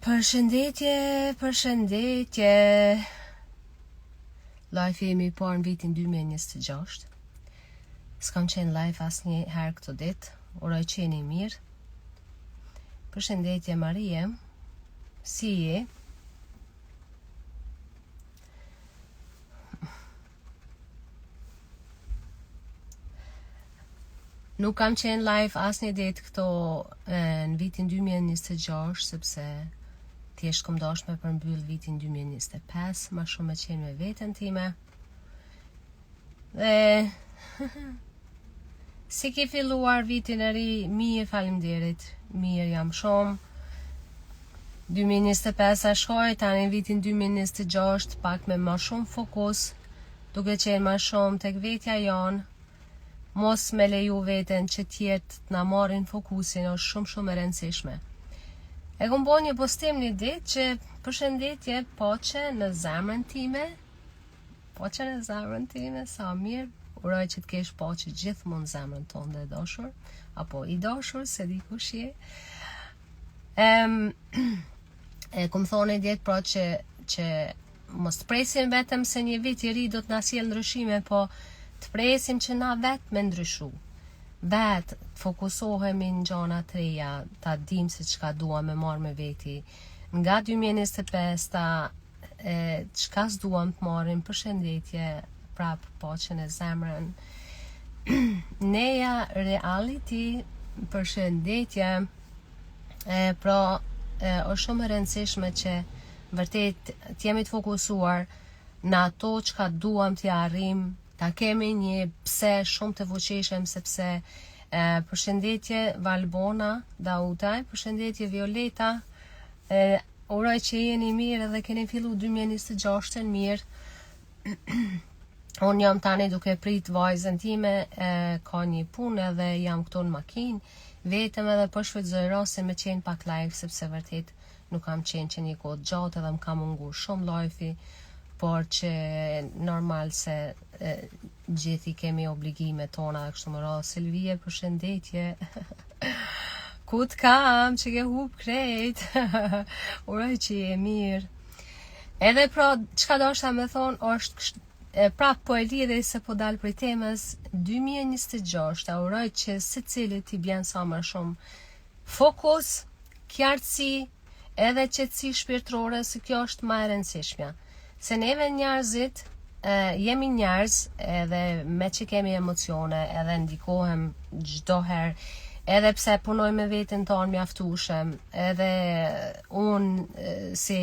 Përshëndetje. Live jemi parë në vitin 2026. S'kam qenë live asnjë herë këtë ditë. Uroj qeni mirë. Përshëndetje Marie. Si je? Nuk kam qenë live asnjë ditë këto në vitin 2026 sepse thjesht kom dash me përmbyll vitin 2025, ma shumë me qenë me veten time. Dhe si ke filluar vitin e ri? Mirë, faleminderit. Mirë jam shumë. 2025 a shkoj, tani në vitin 2026 pak me ma shumë fokus, duke qenë ma shumë tek vetja jonë. Mos me leju veten që tjetë të na marrin fokusin, është shumë e rëndësishme. E kom bo një postim një ditë që përshëndetje poqe në zemrën time. Poqe në zemrën time, sa mirë. Uroj që të kesh poqe gjithmonë në zemrën tonë dhe dashur. Apo i dashur, se di kush je. Kom thonë një ditë pra që mos të presim vetëm se një vit i ri do të na sjellë ndryshime, po të presim që na vetë me ndryshu. Vetë të fokusohemi në gjona të reja, ta dim se çka dua me marrë me veti. Nga 2025 çka s'duam të marrim, përshëndetje, prap poqen e zemrën. Neja reality, përshëndetje. Pra, është shumë e rëndësishme që vërtet të jemi të fokusuar në ato çka duam të arrim. Ta kemi një pse shumë të fuqishëm sepse përshëndetje Valbona Dautaj, përshëndetje Violeta. Uroj që jeni mirë dhe keni fillu 2026 mirë. Unë jam tani duke prit vajzën time, ka një punë edhe jam këtu në makinë, vetëm edhe po shfrytëzoj rastin me qenë pak live sepse vërtet nuk kam qenë që një kohë gjatë edhe më ka mungur shumë live-i. Por që normal se gjithi kemi obligime tona dhe kështu më radhë. Silvije, përshëndetje. Ku të kam që ke hup krejt? Uroj që je mirë. Edhe pra, çka dashta me thonë është prap po e lidhi se po dal prej temës 2026. Uroj që secili t'i bjen sa më shumë fokus, qartësi, edhe qetësi shpirtërore, se kjo është më e rëndësishmja. Se neve njerëzit jemi njerëz edhe me që kemi emocione edhe ndikohem çdo herë, edhe pse punoj me veten tonë mjaftueshëm, edhe unë si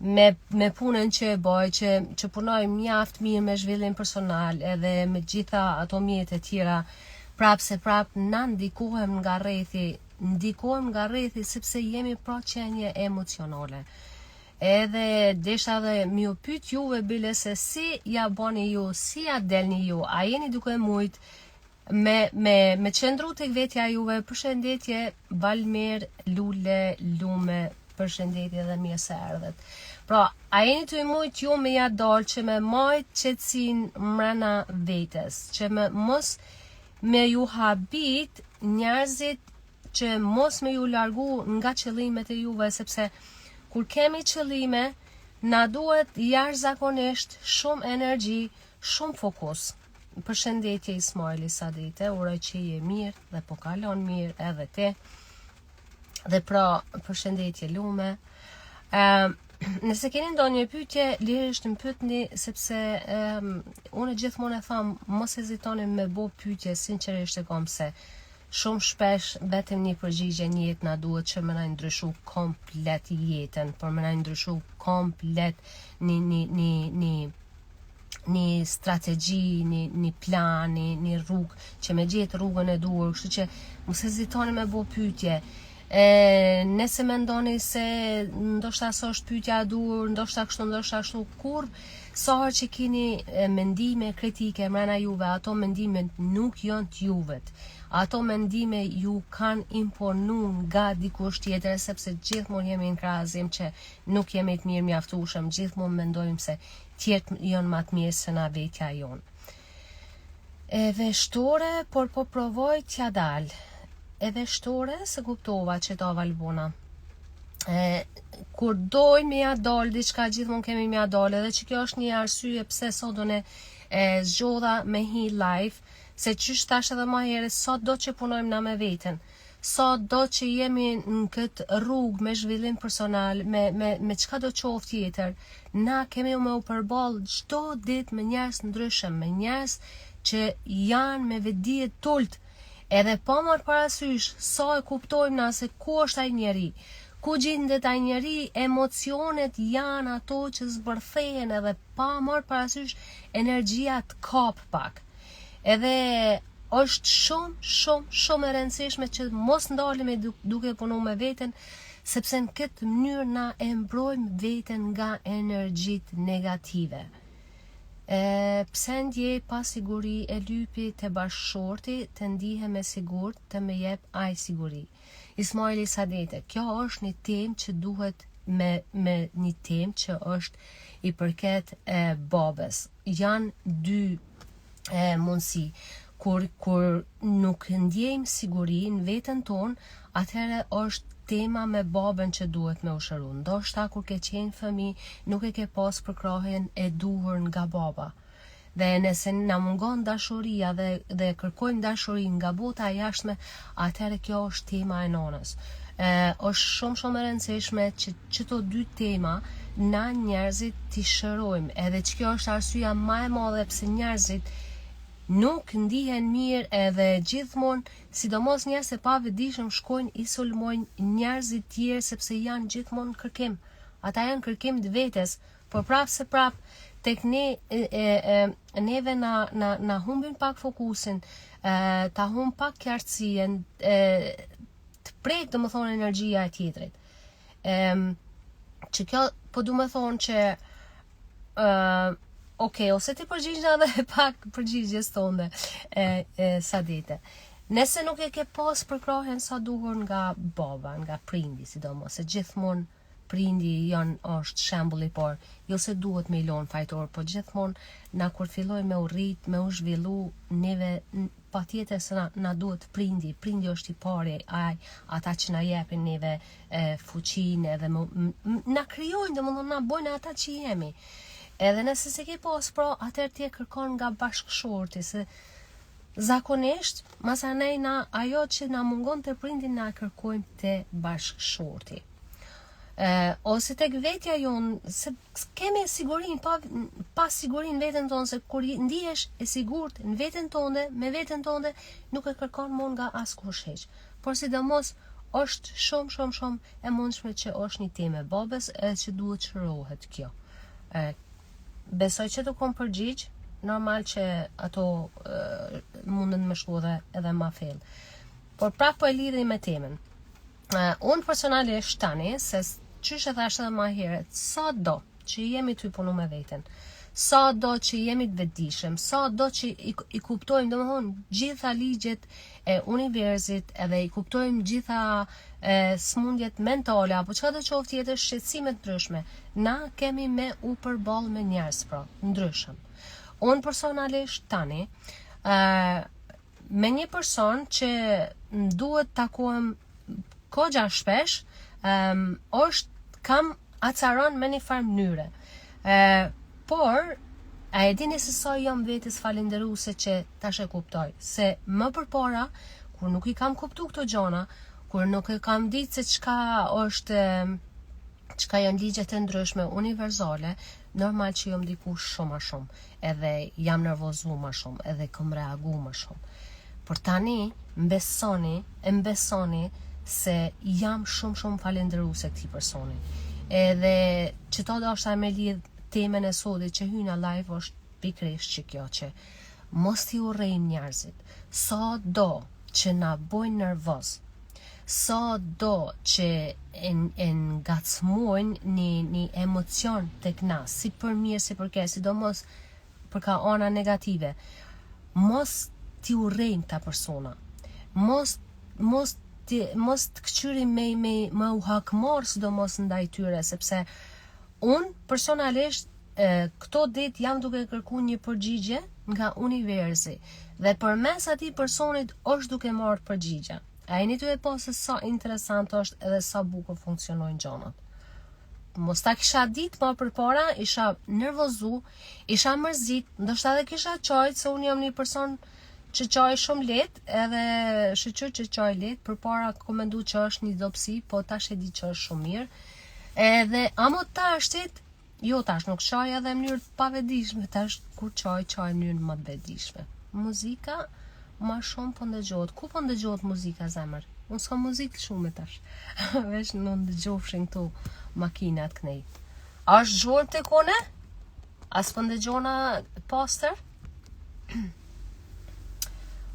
me punën që e bëj, që punoj mjaft mirë me zhvillim personal edhe me gjitha ato mjete e tjera, prap na ndikohem nga rrethi sepse jemi pra qenje emocionale. Edhe desha dhe mi u pyet juve bile se si ja bani ju, si ja delni ju, a jeni duke mujt me qëndru tek vetja juve. Përshëndetje Valmer, Lule, Lume, përshëndetje dhe mirë se erdhet. Pra, a jeni të mujt ju me ja dal që me majt qetësin mrena vetes, që mos me ju habit njerëzit, që mos me ju largu nga qëllimet e juve, sepse kur kemi qëllime, na duhet jashtëzakonisht shumë energji, shumë fokus. Përshëndetje Ismaili Sadite, uroj që je mirë dhe po kalon mirë edhe ti. Dhe pra, përshëndetje Lume. Nëse keni ndonjë pyetje, lirisht më pyetni sepse unë gjithmonë e tham, mos hezitoni me bo pyetje, sinqerisht e kam se shumë shpesh vetëm një përgjigje një jetë na duhet që më na ndryshu komplet jetën, por më na ndryshu komplet një strategji, një plan, një rrugë, që me gjetë rrugën e duhur, kështu që mos hezitoni me bo pyetje. Nëse mendoni se ndoshta sa është pyetja e duhur, ndoshta kështu, kur sa herë që keni mendime kritike mrena juve, ato mendime nuk janë t'juvet. Ato mendime ju kanë imponu nga dikush tjetër, sepse gjithmonë jemi në krahazim që nuk jemi të mirë mjaftueshëm, gjithmonë mendojmë se tjertë janë më të mirë se na vetja jonë. E veshtore, por po provoj t'ja dal. E veshtore, se kuptova që ta Valbona. kur dojnë me ja dalë diçka, gjithmonë kemi me ja dalë, edhe që kjo është një arsye pse sot unë zgjodha me hi live, se qysh tash edhe më herët, sot do që punojmë na me veten, sot do që jemi në këtë rrugë me zhvillim personal, me çka do qoftë tjetër, na kemi me u përball çdo ditë me njerëz ndryshëm, me njerëz që janë me vetdije tult, edhe pa marrë parasysh sa e kuptojmë na se ku është ai njeri, ku gjendet ai njeri, emocionet janë ato që zbërthehen, edhe pa marrë parasysh energjia të kap pak. Edhe është shumë e rëndësishme që mos ndalemi duke punu me veten, sepse në këtë mënyrë na e mbrojmë veten nga energjit negative. Pse ndjej pasiguri e lypi të bashkëshorti, të ndihem e sigurt të më jep ai siguri. Ismaili Sadete, kjo është një temë që duhet me një temë që është i përket babës. Janë dy mundësi. Kur nuk ndjejmë siguri në veten tonë, atëherë është tema me babën që duhet me ushëru. Ndoshta kur ke qenë fëmijë, nuk e ke pas përkrahjen e duhur nga baba. Dhe nëse na mungon dashuria dhe kërkojmë dashuri nga bota e jashtme, atëherë kjo është tema e nonës. Është shumë e rëndësishme që çdo dy tema na njerëzit t'i shërojmë, edhe që kjo është arsyeja më e madhe pse njerëzit nuk ndihen mirë, edhe gjithmonë, sidomos njerëz e pavetëdijshëm, shkojnë i sulmojnë njerëzit tjerë sepse janë gjithmonë kërkim. Ata janë kërkim të vetes, por prap tek ne neve na humbin pak fokusin, ta humb pak qartësien, të prek domethënë energjia e tjetrit. Që kjo po du me thonë që ose ti përgjigja dhe pak përgjigjes tonde Sadete. Nëse nuk e ke pas përkrahjen sa duhur nga baba, nga prindi, sidomos se gjithmonë prindi është shembull i parë, jo se duhet me i lon fajtor, po gjithmonë na kur filloj me u rrit, me u zhvillu, neve patjetër se na duhet prindi është i pari, ata që na jepin neve fuqinë, edhe na krijojnë, domethënë na bojnë ata që jemi. Edhe nëse se ke pas atëherë ti e kërkon nga bashkëshorti, se zakonisht masanej ajo që na mungon të prindin na kërkojmë te bashkëshorti. Ose tek vetja jonë, se kemi sigurin, pa sigurin veten tonë, se kur ndihesh e sigurt në veten tonë, me veten tonë, nuk e kërkon mon nga askush heq. Por sidomos është shumë e mundshme që është një temë e babës, që duhet shërohet kjo. Besoj që të kom përgjigj, normal që ato mundën me shku edhe ma fel. Por prap po e lidhi me temën. Unë personalisht tani, se qysh e thash edhe ma herët, sa do që jemi të i punu me veten, sa do që jemi të vetëdijshëm, sa do që i kuptojmë, domethënë, gjitha ligjet e universit, edhe i kuptojmë gjitha smundjet mentale, apo çka do qoftë tjetër, shqetësime të ndryshme, na kemi me u përball me njerëz ndryshëm. Unë personalisht tani, me një person që duhet takohem kogja shpesh, kam acaron me një farë mënyre. Por, a e dini se sa jam vetes falenderuese që tash e kuptoj, se më përpara, kur nuk i kam kuptu këto gjona, kur nuk e kam ditë se çka janë ligjet e ndryshme universale, normal që jam diku shumë, edhe jam nervozu më shumë, edhe kam reagu më shumë. Por tani, mbesoni se jam shumë falenderuese këtij personi. Edhe që to do është me lidh temën e sotit që hyna live është pikërisht që kjo, që mos t'i urrejmë njerëzit, sa do që na bojnë nervoz, sa do që e ngacmojnë një emocion tek na, si për mirë, si për keq, sidomos për ka ana negative, mos t'i urrejmë këta persona, mos të këqyrim me u hakmar, sidomos ndaj tyre, sepse unë personalisht këto ditë jam duke kërku një përgjigje nga universi, dhe përmes atij personit është duke marrë përgjigje. A jeni duhet po se sa interesant është edhe sa bukur funksionojnë gjanat. Mos ta kisha ditë më përpara, isha nervozu, isha mërzit, ndoshta edhe kisha qajt, se unë jam një person që qaj shumë let, edhe shqyqyr që qaj let, përpara komendu që është një dobësi, po tash e di që është shumë mirë. Edhe amo tashtit, jo tash nuk qaj edhe mënyrë të pavedishme, tash kur qaj mënyrë më të vedishme. Muzika ma shumë po ndëgjohet. Ku po ndëgjohet muzika, zemër? Unë s'ka muzikë shumë tash. Vesh në ndëgjofshin këtu makinat kënej. A është gjorë të kone? As po ndëgjona poster?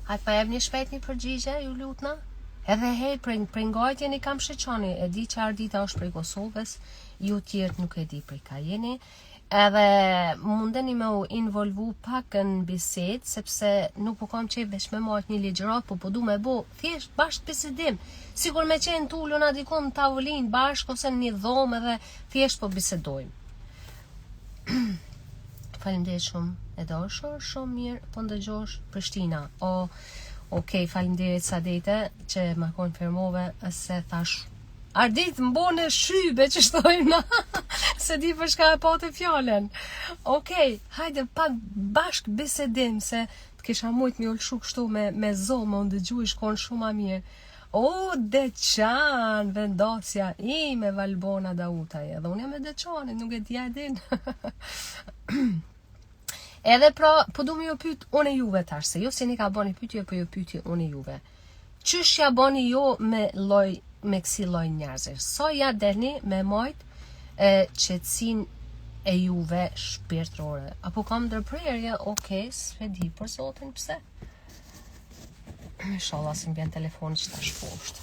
Hajtë pa jep një shpejt një përgjigje, ju lutna? Edhe hej, prej ngajtjen i kam shqeqoni, e di që Ardita është prej Kosovës, ju tjertë nuk e di prej ka jeni, edhe mundeni me u involvu pak në bisedë, sepse nuk po kam qef veç me marrë një ligjërat, po du me bo thjesht bashkë bisedim, sigur me qenë tulluna dikon në tavolinë bashkë ose në një dhomë edhe thjesht po bisedojmë. Faleminderit shumë, e dashur, shumë mirë, po ndëgjosh Prishtina. Okej, faleminderit Sadete që më konfirmove se thash Ardit mbone shybe që shtojnë se di për shka e pate fjallën. Okej, hajde pak bashk bisedim se të kisha mujt një ullshu kështu me zomë, më ndëgju i shkon shumë a mirë. O, Deçan, vendosja ime Valbona Dautaj, edhe unë jam e Deçanit, nuk e t'ja din. Edhe pra, po du me ju pyt unë e juve tash, se jo si një ka bani pytje, po ju pytje unë e juve. Qysh ja bani jo me kësi loj njerëzir? Sa ja delni me majt qetsin e juve shpirtërore? Apo kam ndërprerje? Okej, s'e di për zotin pse. Inshallah si m'bjen telefoni që ta shposht.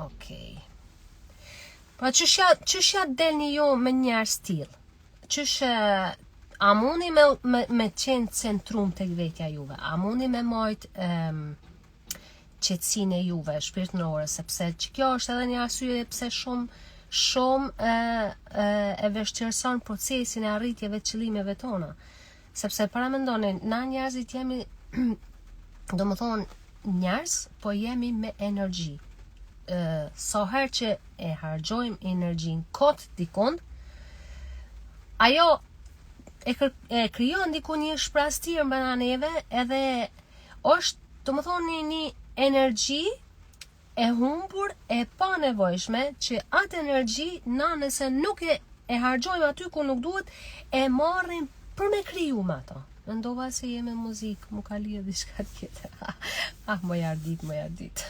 Okej. Pra qysh ja delni jo me njerëz tillë? Qysh a mundi me qenë centrum të vetja juve? A mundi me majt qetësinë e juve shpirtërore, sepse që kjo është edhe një arsye pse shumë e vështirëson procesin e arritjeve të qëllimeve tona. Sepse para mendoni, na njerëzit jemi do më thonë njerëz, po jemi me energji. Sa herë që e hargjojmë energjin kot dikond, ajo e krijon diku një shprastir brenda neve, edhe është, do më thonë, një energji e humbur e pa nevojshme, që atë energji na nëse nuk e hargjojmë aty ku nuk duhet, e marrim për me kriju me ato. Mendova se jemi muzikë, mu ka lirë diçka tjetër. Më jardit.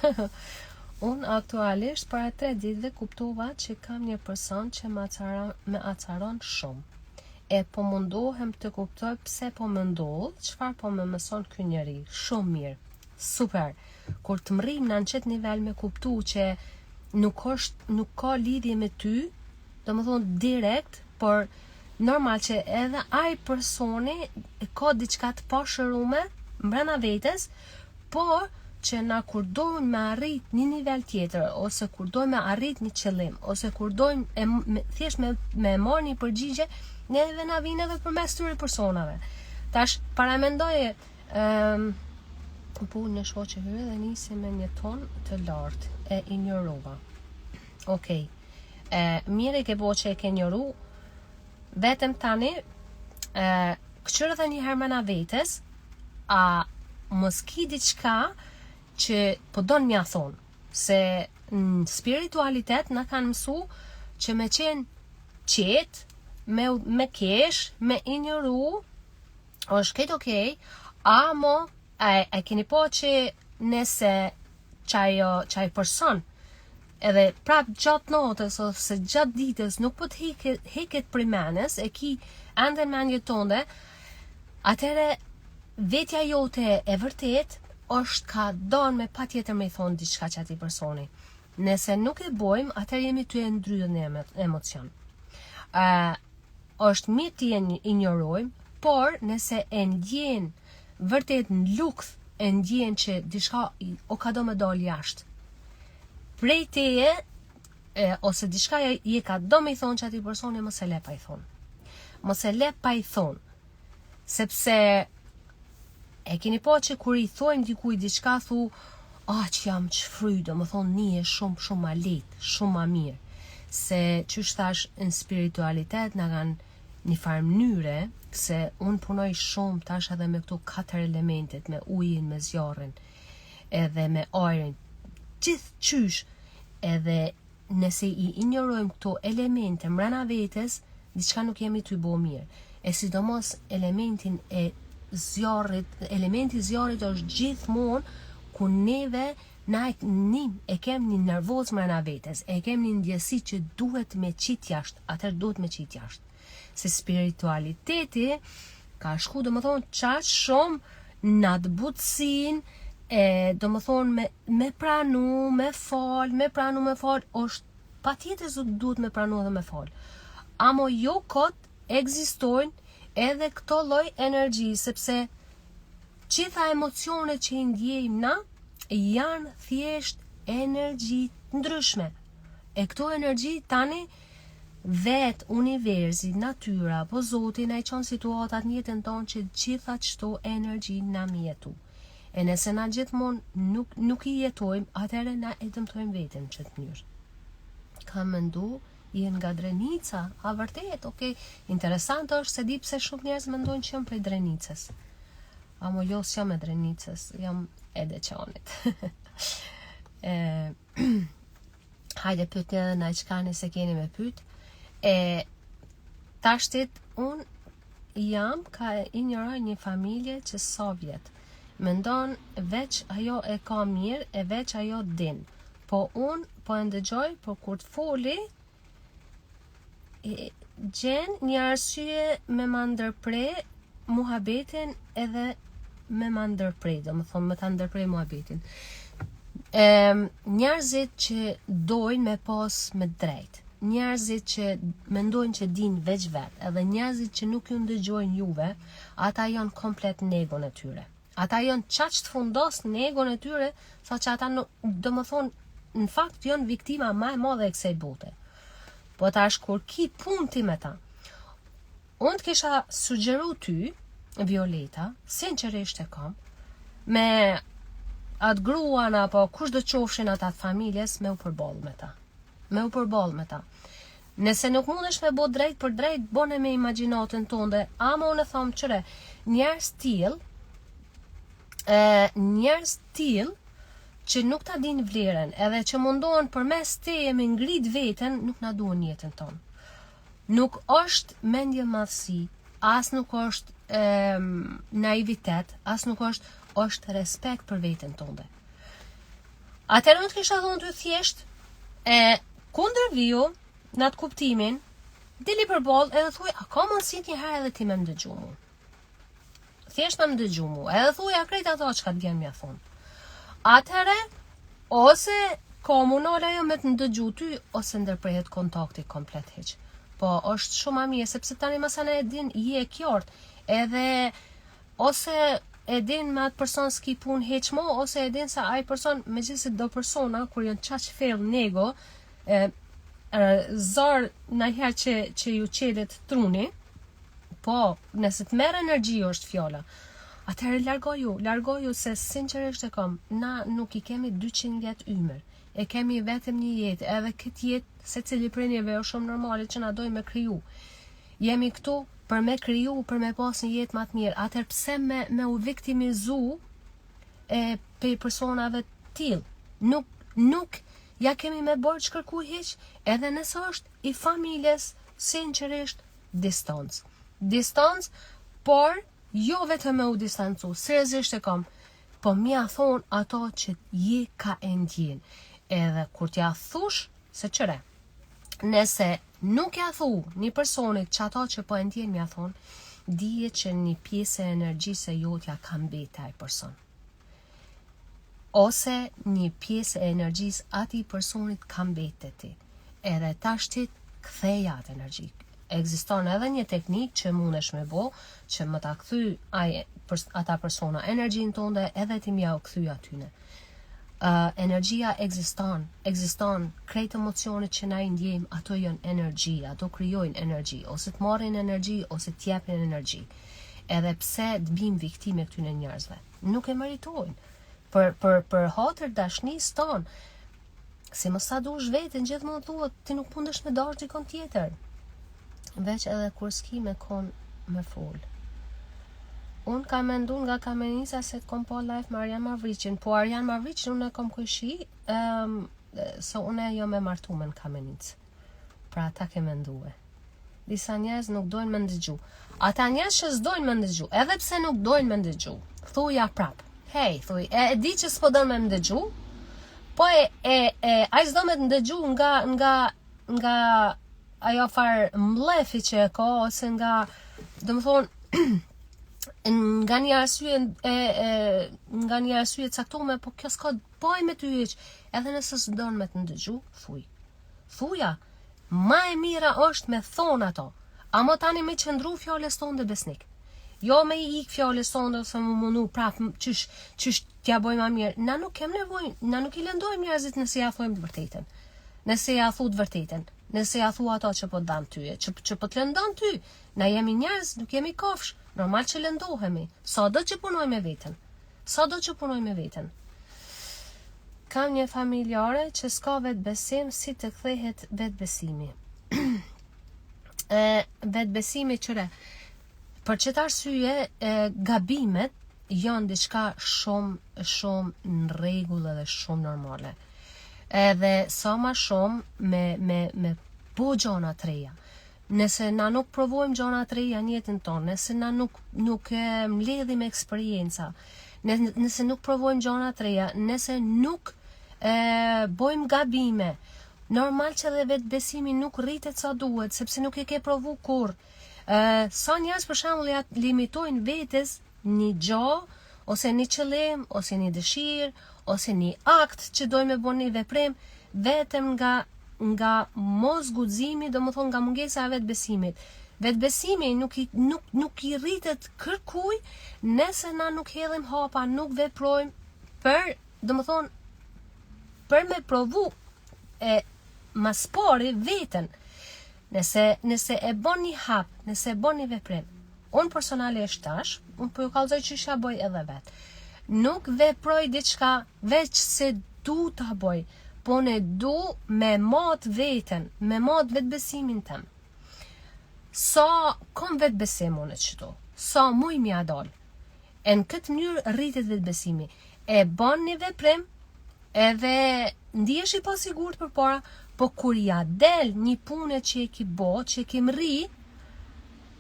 Unë aktualisht para 3 ditëve kuptova që kam një person që me acaron shumë. E po mundohem të kuptoj pse po më ndodh, çfarë po më mëson ky njeri. Shumë mirë. Super. Kur të mrim në qëtë nivel me kuptu që nuk ka lidhje me ty, do më thonë direkt, por normal që edhe ai personi ka diçka të pashërume mbrana vetes, por që na kur dojmë me arrit një nivel tjetër, ose kur dojmë me arrit një qëllim, ose kur dojmë thjesht me marrë një përgjigje, ne edhe na vinë edhe përmes tyre personave. Tash, paramendoje pu në shoqe hyre dhe nisi me një ton të lartë, e injorova. Okej. Mire ke bo që e ke injoru, vetëm tani, këqyrë dhe një hermana vetes, a mos ki diçka që po don mja thonë, se në spiritualitet na kanë mësu që me qenë qetë, me kesh, me injoru, është këtë okej, amo e keni po që nëse qaj person edhe prap gjatë notës ose gjatë ditës nuk po të heket për menes, e ki ende mendje tonde, atëre vetja jote e vërtet është ka donë me pa tjetër me i thonë diçka që ati personi. Nëse nuk e bojmë, atëre jemi të e ndryën e emocion. Është mirë të injorojmë, por nëse e ndjen vërtet në lukth, e ndjen që diçka o ka do me dal jashtë prej teje, ose diçka je ka do me i thonë që ati personi, mos e le pa i thonë. Mos e le pa i thonë, sepse e keni po që kur i thojmë dikuj diçka, thu, që jam çfry, do më thonë një shumë ma lehtë, shumë ma mirë. Se që thash në spiritualitet na kanë një farë mënyre, se unë punoj shumë tash edhe me këto 4 elementet, me ujin, me zjarrin, edhe me ajrin, gjithë qysh, edhe nëse i injorojmë këto elemente mbrana vetes, diçka nuk jemi të bo mirë. E sidomos elementin e zjarrit, elementi i zjarrit është gjithmonë ku neve e kem një nervoz mbrana vetes, e kem një ndjesi që duhet me qit jashtë, atëherë duhet me qit jashtë. Se spiritualiteti ka shku, do më thonë, qaq shumë në atë butësin, do më thonë, me pranu, me fal, është pa tjetër duhet me pranu dhe me fal. Amo jo kot ekzistojnë edhe këto lloj energji, sepse gjitha emocionet që i ndjejmë na janë thjesht energji ndryshme. E këto energji tani vet universi, natyra, po Zoti na i çon situatat në jetën tonë që gjitha çto energji na mjetu. E nëse na gjithmonë nuk i jetojmë, atëherë na e dëmtojmë veten në çet mënyrë. Kam mendu jenë nga Drenica, a vërtet, okay. Interesant është se di pse shumë njerëz mendojnë që jam prej Drenicës. Amo jo s'jam e Drenicës, jam e Deçanit. Hajde pyetni edhe na çka nëse keni me pyet. Tashtit unë jam ka injoroj një familje që sa vjet. Mendon veç ajo e ka mirë, e veç ajo din. Po unë po e ndëgjoj, po kur të foli gjen një arsye me ma ndërpre muhabetin edhe me ma ndërpre, do më thonë me ta ndërpre muhabetin. Njerëzit që dojnë me pas me drejt, njerëzit që mendojnë që din veç vet, edhe njerëzit që nuk ju ndëgjojnë juve, ata janë komplet në egon e tyre. Ata janë qaq të fundos në egon e tyre, sa që ata do më thonë, në fakt janë viktima ma e madhe e kësaj bote. Po tash kur ki pun ti me ta, unë të kisha sugjeru ty, Violeta, sinqerisht e kam, me atë gruan apo kush do qofshin atë familjes, me u përball me ta. Nëse nuk mundesh me bo drejt për drejt, bone me imagjinatën tonde, ama unë e tham qëre, njerëz t'il që nuk ta din vlerën, edhe që mundohen përmes teje me ngrit veten, nuk na duan jetën tonë. Nuk është mendje madhësi, as nuk është naivitet, as nuk është respekt për veten tonë. Atëherë unë të kisha thonë ty thjesht, kundër viu, në atë kuptimin, dili përballë edhe thuj, a ka mundësi një herë edhe ti me më dëgju mu? Thjesht me më dëgju mu, edhe thuj, a krejt ato që ka të vjen mja thonë. Atëherë, ose komunala jo me të ndëgju ty, ose ndërprehet kontakti komplet heq. Po, është shumë a mirë, sepse tani masane e din, je e kjort, edhe, ose e din me atë person s'ki pun heq mo, ose e din se aj person, me gjithësit do persona, kur janë qaq fell nego, zarë najherë që ju qedet truni, po, nëse të merë energji është fjalla, atëherë largoju se sinqerisht e kam, na nuk i kemi 200 vjet ymer, e kemi vetëm një jetë, edhe këtë jetë, se cili prej njëve është shumë normale që na dojmë me kriju. Jemi këtu për me kriju, për me pas një jetë më të mirë, atëherë pse me u viktimizu pe personave t'il. Nuk ja kemi me borç kërkuj hiq, edhe nëse është i familjes, sinqerisht, distancë, por jo vetëm me u distancu, seriozisht e kam, po mja thonë ato që je ka e ndjen. Edhe kur t'ja thush, se qëre, nëse nuk ja thu një personit që ato që po e ndjen mja thonë, dije që një pjesë e energjisë e jotja ka mbete ai person. Ose një pjesë e energjisë ati personit ka mbete ti. Edhe tashtit ktheja atë energji. Ekziston edhe një teknik që mundesh me bo, që më ta kthy ata persona energjin tonde, edhe ti mja u kthy atyne. Energjia ekziston, krejt emocionet që na i ndjejmë, ato janë energji, ato krijojnë energji, ose të marrin energji, ose të japin energji. Edhe pse të bim viktime këtyne njerëzve, nuk e meritojnë. për hatër dashnisë tonë. Si mos ta dush veten, gjithmonë thuhet ti nuk mundesh me dash dikon tjetër. Veç edhe kur s'ki me kon me fol. Unë kam mendu nga Kamenica se të kom po live me Arjan Mavriqin, po Arjan Mavriqin unë e kom kujshi, so unë e jo me martume në Kamenicë. Pra ata ke mendue. Disa njerëz nuk dojnë me ndëgju. Ata njerëz që s'dojnë me ndëgju, edhe pse nuk dojnë me ndëgju, thuja prap. Hej, thuj, e di që s'po dojnë me ndëgju, po ai s'do me ndëgju nga ajo farë mlefi që e ka, ose nga, do më thonë, nga një arsye caktuar, po kjo s'ka baj me ty hiç. Edhe nëse s'don me të ndëgju, thuj. Thuja, ma e mira është me thonë ato. Amo tani me qëndru fjales tonë dhe besnik. Jo me i ik fjales tonë ose më mundu prap qysh t'ja boj ma mirë. Na nuk kem nevojë, na nuk i lëndojmë njerëzit nëse ja thojmë të vërtetën. Nëse ja thu të vërtetën. Nëse ja thu ato që po të dam ty, që po të lëndon ty. Na jemi njerëz, nuk jemi kofsh. Normal që lëndohemi. Sado që punoj me veten. Kam një familjare që s'ka vetë besim, si të kthehet vetë besimi. Vetë besimi qëre. Për qëtë arsye, gabimet janë diçka shumë në rregull edhe shumë normale. Edhe sa ma shumë me po gjona të reja. Nëse na nuk provojmë gjona të reja në jetën tonë, nëse na nuk mbledhim eksperienca, nëse nuk provojmë gjona të reja, nëse nuk bojmë gabime, normal që edhe vetë besimi nuk rritet sa duhet, sepse nuk e ke provu kur. Sa njerëz për shembull ja limitojnë vetes një gjë, ose një qëllim, ose një dëshirë, ose një akt që dojnë me bon një veprim, vetëm nga mos guximi, do më thonë nga mungesa e vetë besimit. Vetë besimi nuk i rritet kërkuj nëse na nuk hedhim hapa, nuk veprojmë për, do më thonë, për me provu mas pari veten. Nëse e bon një hap, nëse e bon një veprim, unë personalisht tash, unë po ju kallëzoj që isha boj edhe vetë. Nuk veproj diçka veç se du ta boj, po ne du me mat veten, me mat vetë besimin tem. Sa kom vetë besim unë qëto, sa muj mja dal. E në këtë mënyrë rritet vetë besimi. E bon një veprim, edhe ndihesh i pasigurt përpara, po kur ja del një punë që e ki bo, që e ki mri,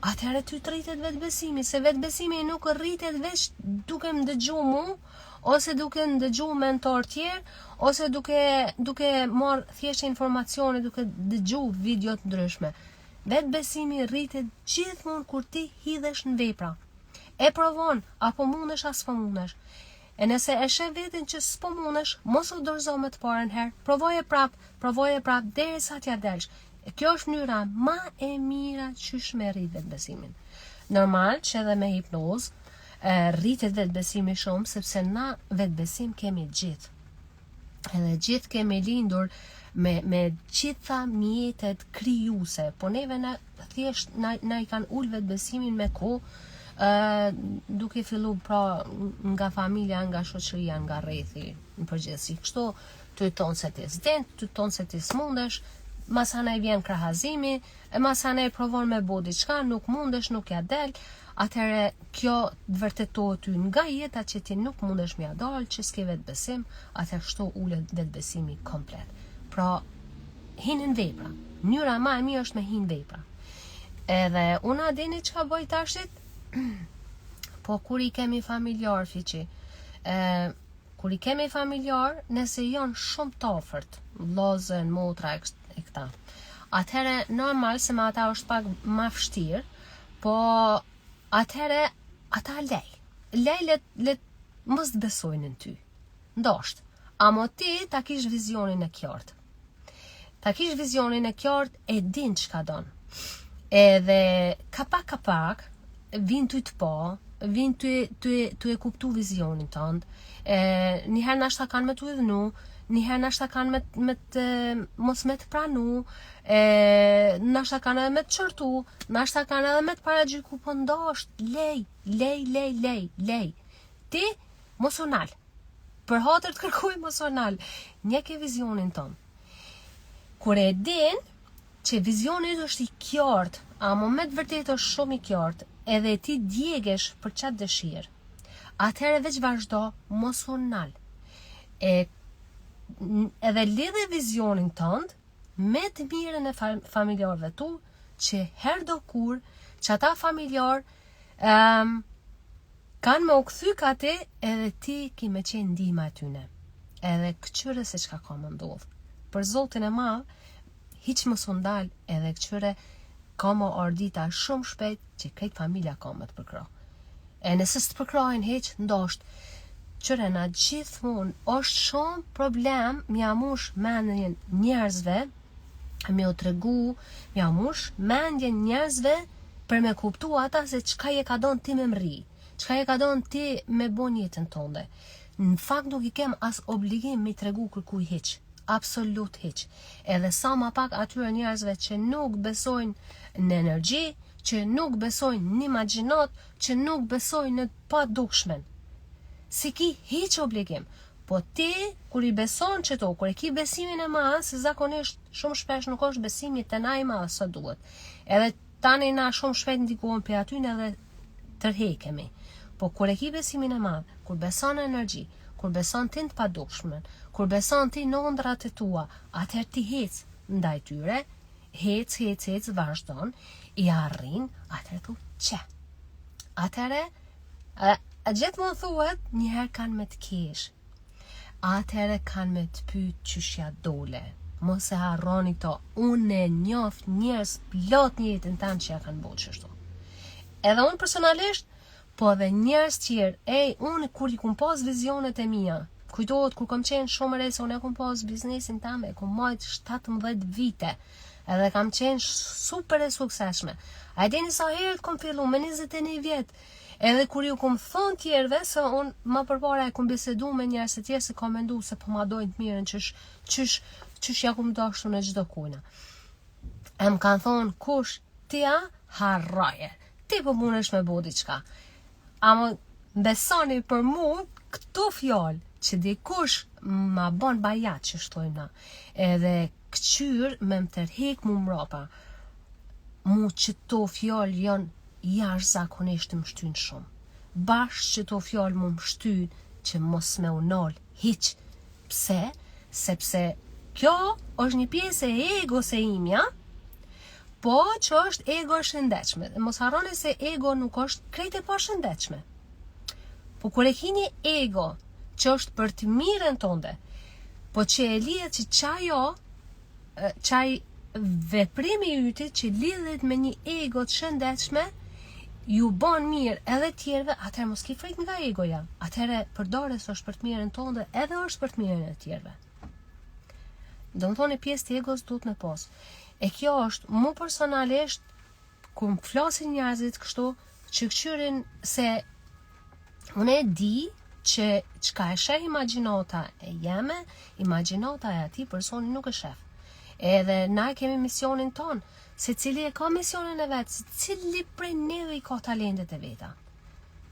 atëherë ty të rritet vetë besimi, se vetë besimi nuk rritet veç duke më dëgju mu, ose duke më dëgju mentor tjerë, ose duke marrë thjesht informacione, duke dëgju video të ndryshme. Vetë besimi rritet gjithmonë kur ti hidhesh në vepra. E provon, apo mundesh as po mundesh. E nëse e sheh veten që s'po mundesh, mos u dorëzo me të parën herë, provoje prap, derisa t'ja delsh. Kjo është mënyra ma e mira qysh me rrit vetë besimin. Normal që edhe me hipnozë rritet vetë besimi shumë, sepse na vetë besim kemi gjithë. Edhe gjithë kemi lindur me gjitha mjetet krijuese, po neve thjesht na i kanë ul vetë besimin me kohë, duke fillu pra nga familja, nga shoqëria, nga rrethi në përgjithësi. Kështu ty ton se ti s'den, ty ton se ti s'mundesh, masana i vjen krahazimi, masana i provon me bo diçka, nuk mundesh, nuk ja del, atëherë kjo vërtetohet ty nga jeta që ti nuk mundesh mja dal, që s'ke vetë besim, atëherë kështu ulet vetë besimi komplet. Pra, hinin vepra. Mënyra ma e mirë është me hin vepra. Edhe una dini çka bëj tashit? Po kur i kemi familjar fiqi, kur i kemi familjar, nëse janë shumë të afërt, vllazën, motra e këta, atëherë normal se me ata është pak ma vështirë, po atëherë ata let mos të besojnë në ty. Ndosht, amo ti ta kish vizionin e qartë. Ta kish vizionin e qartë, e din çka don. Edhe kapak vin ty të pa, vin ty e kuptu vizionin tënd. Njëherë nashta kanë me t'u idhnu, njëherë nashta kanë mos me të pranu, nashta kanë edhe me të qërtu, nashta kanë edhe me të paragjyku, po ndosht, lej. Ti mos u nal. për hatër të kërkuj emocional. Një ke vizionin ton. Kur e din që vizioni është i qartë, a moment vërtet është shumë i qartë, edhe ti djegesh për çat dëshirë, atëherë veç vazhdo emocional. Edhe lidhe vizionin tënd me të mirën e familjarëve tu, që herë do kur që ata familjar kanë me u kthy ka te, edhe ti ki me qenë ndihma e tyne. Edhe këqyre se çka ka më ndodh. Për Zotin e madh, hiç mos u ndal, edhe këqyre ka më ardita shumë shpejt që krejt familja ka më të përkro. E nëse së të përkrojnë heq, ndosht, qëre na gjithmonë është shumë problem mja mush mendjen njerëzve, me u tregu, mja mush mendjen njerëzve për me kuptu ata se çka je ka don ti me mri, çka je ka don ti me bon jetën tonde. Në fakt nuk i kem as obligim me tregu kërkuj hiq, absolut hiq. Edhe sa ma pak atyre njerëzve që nuk besojnë në energji, që nuk besojnë në imagjinat, që nuk besojnë në pa dukshmen. Si ki hiq obligim. Po ti, kur i beson që to, kur e ki besimin e madh, se zakonisht shumë shpesh nuk është besimi të na i madh sa duhet. Edhe tani na shumë shpejt ndikohen për aty edhe tërhekemi. Po kur e ki besimin e madh, kur beson në energji, kur beson ti në të padukshmen, kur beson ti në ëndrat e tua, atëherë ti hec ndaj tyre, hec, vazhdon, i arrin, atëherë thu që. Atëherë, gjithmonë thuhet, njëherë kanë me të kesh. Atëherë kanë me të pyet çështja dole. Mos e harroni këto. Unë e njoft njerëz plot në jetën tanë që ja kanë bërë kështu. Edhe unë personalisht, po edhe njerëz tjerë, unë kur i kum pas vizionet e mia, kujtohet kur kam qenë shumë e re, se unë e kum pas biznesin tam, e kum majt 17 vite. Edhe kam qenë super e suksesshme. A e dini sa herë kom fillu me 21 vjet. Edhe kur ju kom thonë tjerve, se unë më përpara e kom bisedu me njerëz të tjerë se kam mendu se po ma dojnë të mirën qysh ja kom dashtu në çdo kujna. E më kanë thonë, kush ti a harroje, ti po munesh me bo diçka. Ama besoni për mu këto fjalë që dikush ma bon bajat që shtojmë na, edhe këqyr me më tërhek mu mrapa, mu që to fjalë janë jashtëzakonisht më shtyn shumë. Bashkë që to fjalë më shtyn që mos me unol hiq. Pse? Sepse kjo është një pjesë e egos e imja, po që është ego shëndetshme. Mos harroni se ego nuk është krejt e pa shëndetshme. Po kur e kini ego që është për të mirën tonde, po që e lidhet që qaj veprimi yti që lidhet me një ego të shëndetshme, ju bon mirë edhe tjerve, atëherë mos ki frikë nga egoja. Atëherë përdore së është për të mirën tonde, edhe është për të mirën e tjerve. Do më thoni pjesë të egos duhet me pos. E kjo është, mu personalisht, ku më flasin njerëzit kështu, që këqyrin se unë e di që qka e sheh imagjinata e jeme, imagjinata e ati personi nuk e shef. Edhe na kemi misionin ton, se cili e ka misionin e vetë, se cili prej neve i ka talentet e veta.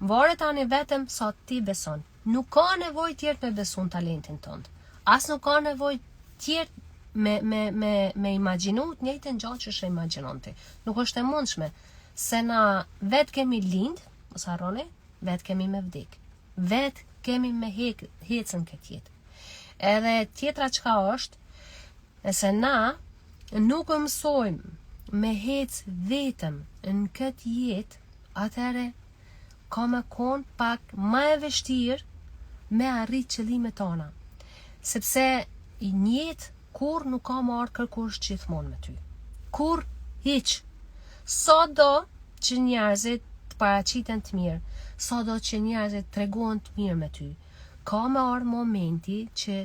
Vare tani vetëm sa ti beson. Nuk ka nevoj tjertë me besun talentin tënd. As nuk ka nevoj tjertë me imaginu të njëjtën gjatë që shë imaginon ti. Nuk është e mundshme, se na vetë kemi lind, mos harroni, vetë kemi me vdik. Vetë kemi me hecën këtë jetë. Edhe tjetra çka është, nëse na nuk mësojmë me hec vetëm në këtë jetë, atëherë ka me konë pak ma e vështirë me arrit qëllimet tona. Sepse i njetë kur nuk ka marrë kërkush gjithmonë me ty. Kur hiq. Sa do që njerëzit të paraqiten të mirë, sa do që njerëzit të tregohen të mirë me ty, ka me arë momenti që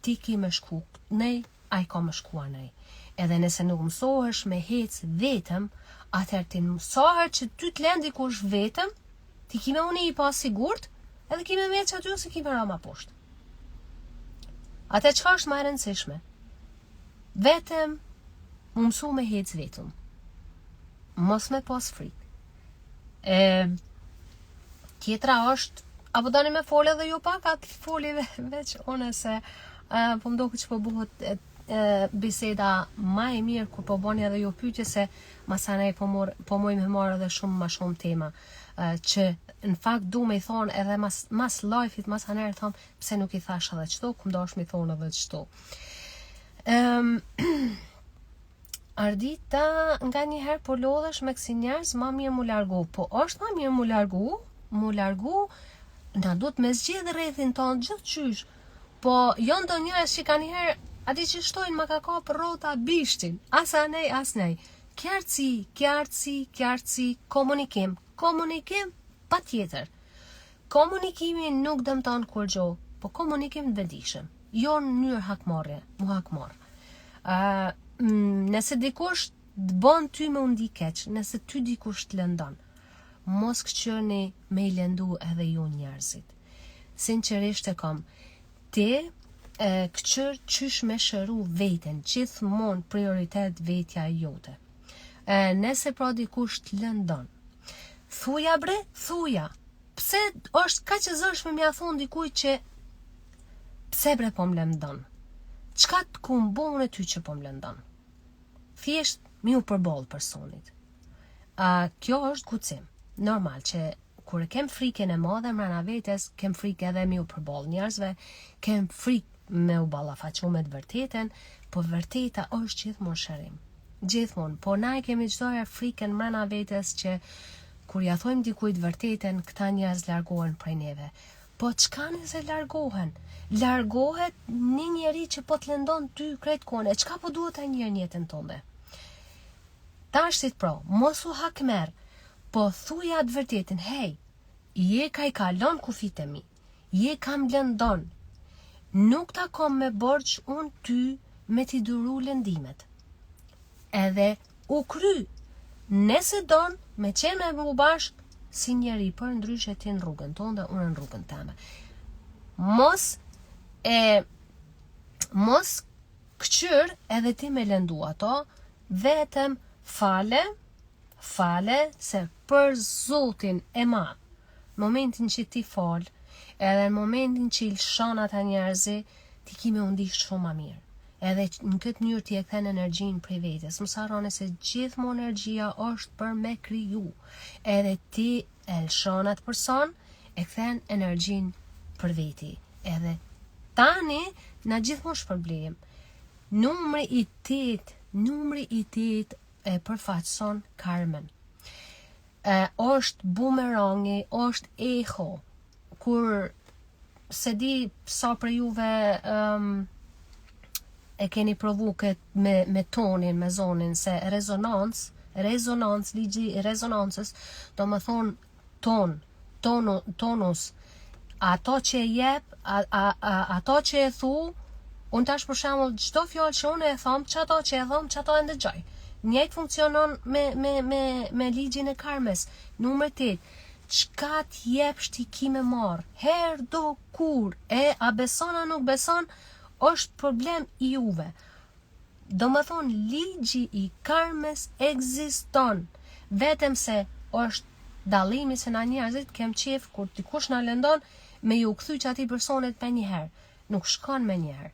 ti ki me shku nej, a i ka me shkuar nej. Edhe nëse nuk mësohesh me hec vetëm, atëherë ti mësoher që ty të lendi kush vetëm, ti kime unë i pa sigurt, edhe kime me që aty ose kime rama poshtë. Atë çka është më e rëndësishme? Vetëm më mësu me hec vetëm. Mos me pas frikë. Tjetra është Apo tani me fole dhe jo pak, atë foli veç one se po më duket që po buhet biseda ma e mirë kur po bani edhe jo pyetje se masanej po moj me marrë edhe ma shumë tema që në fakt du me i thonë edhe mas live-it mas anerë thom pse nuk i thash edhe qëto, kum dash me i thonë edhe qëto. Ardita nga njëherë po lodhesh me kësi njerëz ma mirë mu largu, po është ma mirë mu largu na duhet me zgjedh rrethin tonë gjithë qysh, po jo ndo njerëz që ka njëherë ati që shtojnë më ka kapë rrota bishtin, as nej, kjartësi, komunikim pa tjetër. Komunikimi nuk dëmton kur gjo, po komunikim vetëdijshëm, jo në mënyrë hakmarrje, mu hakmarr. Nëse dikush të bën ty me undi keq, nëse ty dikush të lëndon, mos këqyrni me i lëndu edhe ju njerëzit. Sinqerisht e kam, ti këqyr qysh me shëru veten, gjithmonë prioritet vetja e jote. Nëse pra dikush të lëndon, thuja bre, thuja. Pse është ka që zërshme mja thonë dikuj që pse bre po më lëndon? Qka të kumë bon e ty që po më lëndon? Thjesht mi u përbol personit. Kjo është guxim. Normal që kur e kem frikën e madhe mrena vetes, kem frikë edhe mi u përbol njerëzve, kem frikë me u ballafaqu me të vërtetën, po vërteta është gjithmonë shërim. Gjithmonë, po na e kemi çdo herë frikën mrena vetes që kur ja thojmë dikujt vërtetën, këta njerëz largohen prej neve. Po çka nëse largohen? Largohet një njeri që po të lëndon ty krejt kone. Çka po duhet ai njeri në jetën tënde? Tashtit pro, mos u hakmer, po thuja të vërtetën, hej, je ka i kalon kufit e mi, je kam lëndon, nuk ta kom me borç unë ty me t'i duru lëndimet. Edhe u kry, nëse don, me qenë me mu bashk, si njeri për ndryshe ti në rrugën tonë, unë në rrugën teme. Mos këqyr edhe ti me lëndu ato, vetëm fale, se për Zotin e ma, momentin që ti fal, edhe në momentin që i lëshon ata njerëzi, ti ki me undish shumë ma mirë. Edhe në këtë njërë ti e kthen energjin prej vetes. Mos harroni se gjithmonë energjia është për me kriju. Edhe ti e lëshon atë person, e kthen energjin për veti. Edhe tani na gjithmonë shpërblejmë. Numri i 8 e përfaqëson karmen. Është bumerangi, është eho, kur se di sa për juve e keni provu këtë me tonin, me zonin, se rezonans, ligji i rezonancës, do më thonë tonus, ato që e jep, ato që e thu, unë tash për shembull çdo fjalë që unë e them, çato që e them, çato e ndëgjoj. Njëjtë funksionon me ligjin e karmes. Numër 8. Çka t'jepsh ti ki me marr? Herë do kur, a beson a nuk beson, është problem i juve. Do më thonë, ligji i karmes ekziston. Vetëm se është dallimi se na njerëzit kem qef kur dikush na lëndon me ju kthy që ati personet me njëherë. Nuk shkon me njëherë.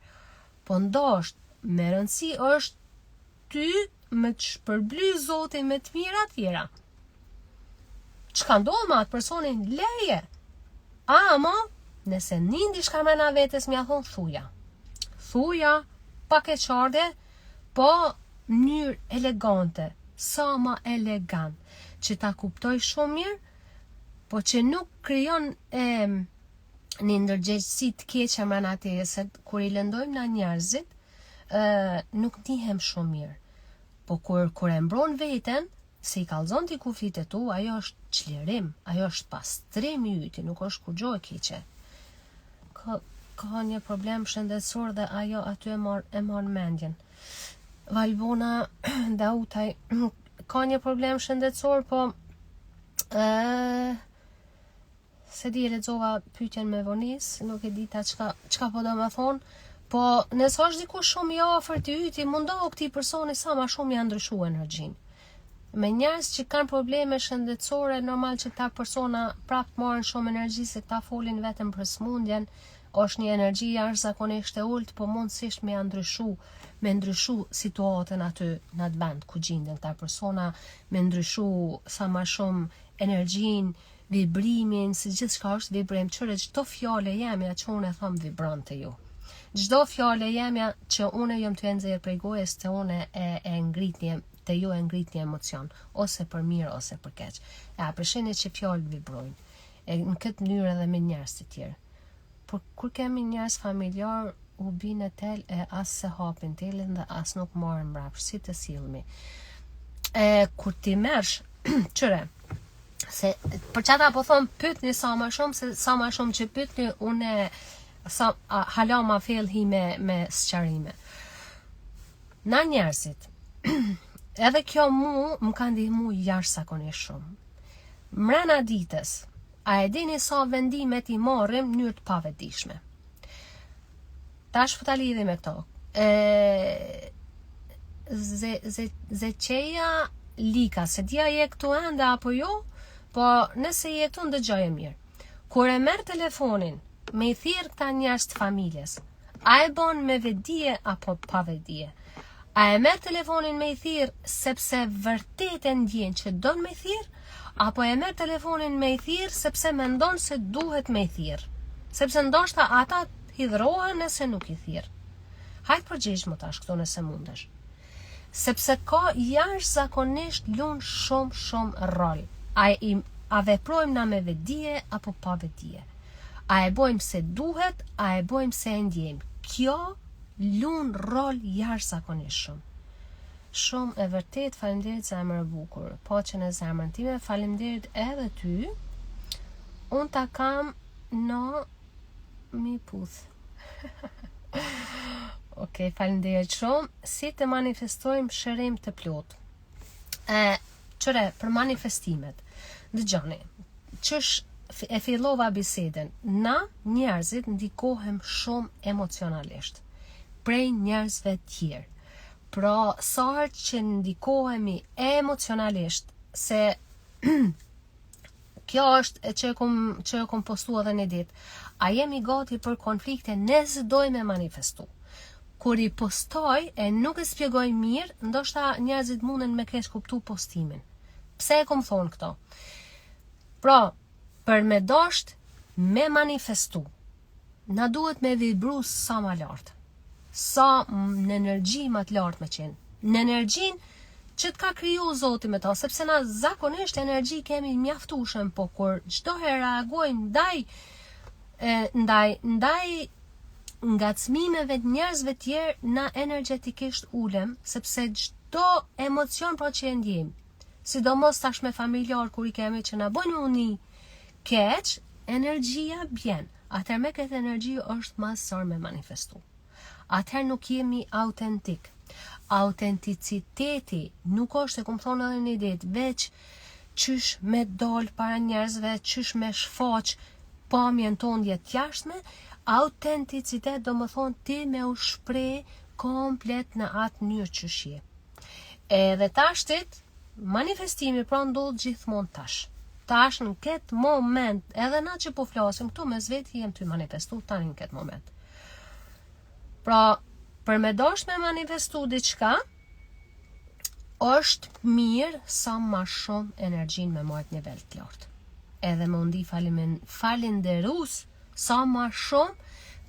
Po ndosht, me rëndësi është ty me të shpërbly Zotin me të mira tjera. Çka ndodh me atë personin, leje. Ama, nëse nindi shka mrena vetes mja thonë thuja. Thuja, pa keqardhje, po mënyrë elegante, sa ma elegant, që ta kuptoj shumë mirë, po që nuk krijon një ndërgjegjësi të keqe mrena teje, se kur i lëndojmë na njerëzit, nuk ndihem shumë mirë. Po kur e mbron veten, se i kallzon ti kufit e tu, ajo është çlirim, ajo është pastrim i yti, nuk është kur gjo e keqe. Ka një problem shëndetësor dhe ajo aty e marr mendjen. Valbona Dautaj, ka një problem shëndetësor, po se di e lexova pyetjen me vonis, nuk e dita çka po do më thonë, po nëse është diku shumë i afërt i yti, mundohu këtij personi sa më shumë ja ndryshuar energjinë. Me njerëz që kanë probleme shëndetësore, normal që këta persona prapë marrin shumë energji se këta folin vetëm për smundjen, është një energji jashtëzakonisht e ulët, po mundësisht me ndryshu situatën aty në atë vend ku gjenden këta persona, me ndryshu sa më shumë energjinë, vibrimin, se gjithçka është vibrim, çore çdo fjalë jemja që unë e them vibron te ju. Çdo fjalë jemja që unë jam të nxjerr prej gojës te unë e ngritni te ju e ngrit një emocion, ose për mirë ose për keq. Përshini që fjalët vibrojnë. Në këtë mënyrë edhe me njerëz të tjerë. Por kur kemi njerëz familjar, u bine tel e as se hapin telin dhe as nuk marrin mbrapsht, si të sillemi. Kur ti mersh, qëre, se për çata po thon pyetni sa më shumë, se sa më shumë që pyetni unë hala ma fellhi me sqarime. Na njerëzit, edhe kjo më ka ndihmu jashtëzakonisht shumë. Mrena ditës, a e dini sa vendimet i marrim në mënyrë të pavetdijshme. Tash po ta lidhim me këto. Zeqeja Lika, se dia je këtu ende apo jo, po nëse je këtu ndëgjoje mirë. Kur e merr telefonin me i thirr këta njerëz të familjes, a e bën me vetdije apo pa vetdije? A e merr telefonin me i thirr sepse vërtet e ndjen që don me i thirr, apo e merr telefonin me i thirr sepse mendon se duhet me i thirr? Sepse ndoshta ata hidhrohen nëse nuk i thirr. Hajt përgjigj më tash këtu nëse mundesh. Sepse ka jashtëzakonisht lun shumë rol. A veprojmë na me vetdije apo pa vetdije? A e bojmë se duhet, a e bojmë se e ndjejmë? Kjo lun rol jashtëzakonisht shumë. Shumë e vërtet, faleminderit zemër e bukur. Paqen e zemrën time, faleminderit edhe ty. Unë ta kam në mi puth. Okej, faleminderit shumë. Si të manifestojmë shërim të plot? Qëre, për manifestimet. Dëgjoni, qësh e fillova bisedën, na njerëzit ndikohem shumë emocionalisht prej njerëzve tjerë. Pra, sa herë që ndikohemi emocionalisht, se kjo është që e kom postu edhe një ditë, a jemi gati për konflikte nëse dojmë manifestu. Kur i postoj e nuk e spjegoj mirë, ndoshta njerëzit munden me keq kuptu postimin. Pse e kom thonë këto? Pra, për me dasht me manifestu, na duhet me vibru sa ma lartë. Sa në energji më të lartë me qenë. Në energjin që të ka kriju Zoti me ta, sepse na zakonisht energji kemi mjaftueshëm, po kur çdo herë reagojmë ndaj ngacmimeve të njerëzve tjerë, na energjetikisht ulem, sepse çdo emocion pra që e ndjejmë, sidomos tash me familjar kur i kemi që na bojnë uni keq, energjia bjen. Atëherë me këtë energji është masor me manifestu. Atëherë nuk jemi autentik. Autenticiteti nuk është, e kom thonë edhe një ditë, veç qysh me dal para njerëzve, qysh me shfaq pamjen tonë të jashtme. Autenticitet do më thonë ti me u shpreh komplet në atë mënyrë që je. Edhe tashtit, manifestimi pra ndodh gjithmonë tash. Tash në këtë moment, edhe na që po flasim këtu me zveti jem të manifestu tani në këtë moment. Pra, për me dasht me manifestu diçka, është mirë sa ma shumë energjin me marrë nivel të lartë. Edhe më ndi falenderus sa ma shumë